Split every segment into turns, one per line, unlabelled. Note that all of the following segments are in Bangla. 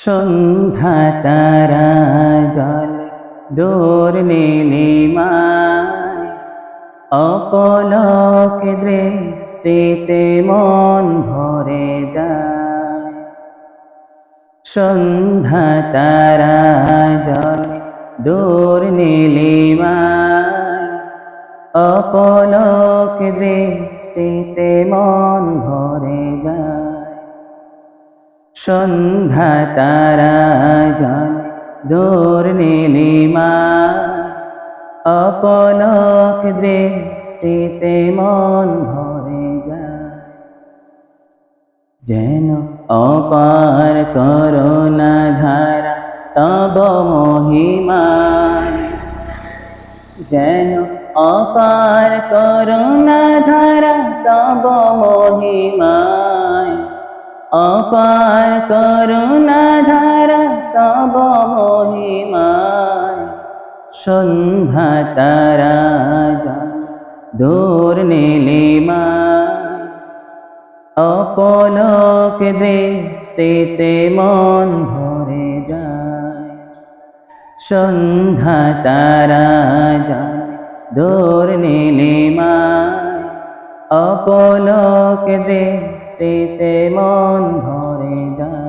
সন্ধ্যা তারা জল দূর নীলিমায় অপলক দৃষ্টিতে মন ভরে যায়। সন্ধ্যা তারা জল দূর নীলিমায় অপলক দৃষ্টিতে মন ভরে যায়। সন্ধ্যা তারা জল দূর নীলিমায় অপলক দৃষ্টিতে মন ভরে যায়। যেন অপার করুণা ধারা তব মহিমায়, যেন অপার করুণা ধারা তব মহিমায়, অপার করুণা ধারা তব মহিমায়। সন্ধ্যা তারা জল দূর নীলিমায় অপলক দৃষ্টিতে মন ভরে যায়। সন্ধ্যা তারা জল দূর নীলিমায় অপলক দৃষ্টিতে মন ভরে যায়।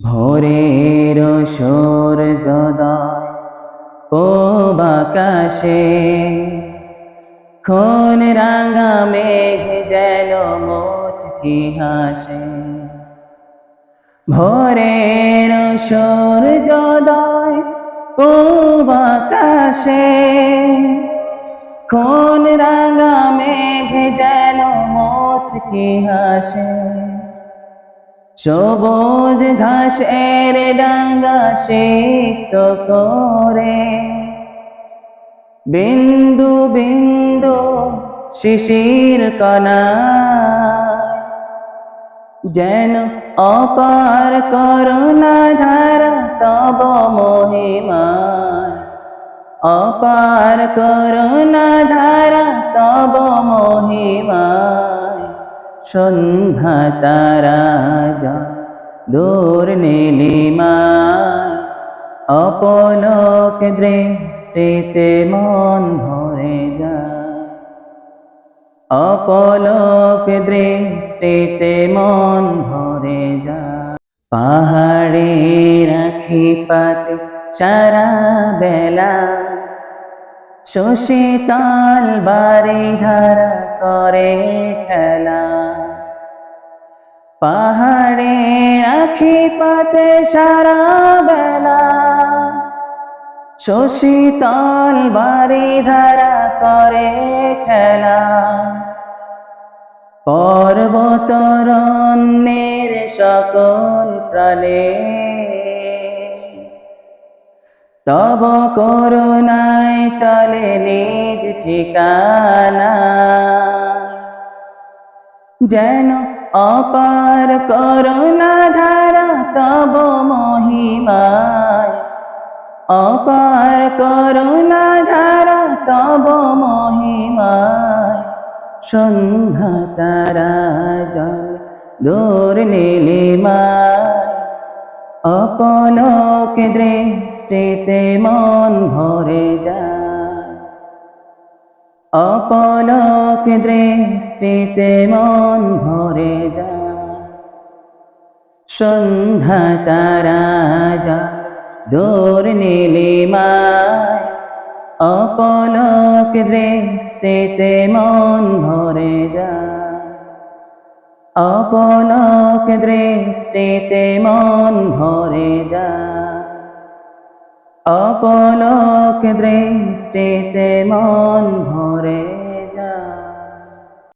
ভোরের সূর্যোদয় পূব আকাশে, খুন রাঙা মেঘ যেন মুচকি হাসে। ভোরের সূর্যোদয় পূব আকাশে, খুন রাঙা মেঘ যেন মুচকি হাসে। সবুজ ঘাসের ডাঙ্গা সিক্ত করে, বিন্দু বিন্দু শিশির কণা যেন অপার করুণা ধারা তব মহিমায়, অপার করুণা ধারা তব মহিমায়। সন্ধ্যা তারা জল দূর নীলিমায় অপলক দৃষ্টিতে মন ভরে যায়। অপলক দৃষ্টিতে মন ভরে যায়। পাহাড়ের আঁখি পাতে সারা বেলা শশীতল বারিধারা করে খেলা। পাহাড়ের আঁখি পাতে সারা বেলা শশীতল বারিধারা করে খেলা। পর্বত রণ্যের সকল প্রাণে তব করুণায় চলে নিজ ঠিকানা। যেন অপার করুণা ধারা তব মহিমায়, অপার করুণা ধারা তব মহিমায়। সন্ধ্যা তারা জল দূর নীলিমায় অপলক দৃষ্টিতে মন ভরে যায়। অপলক দৃষ্টিতে মন ভরে যায়। সন্ধ্যা তারা জল দূর নীলিমায় অপলক দৃষ্টিতে মন ভরে যায়। অপলক দৃষ্টিতে মন ভরে যায়। অপলক দৃষ্টিতে মন ভরে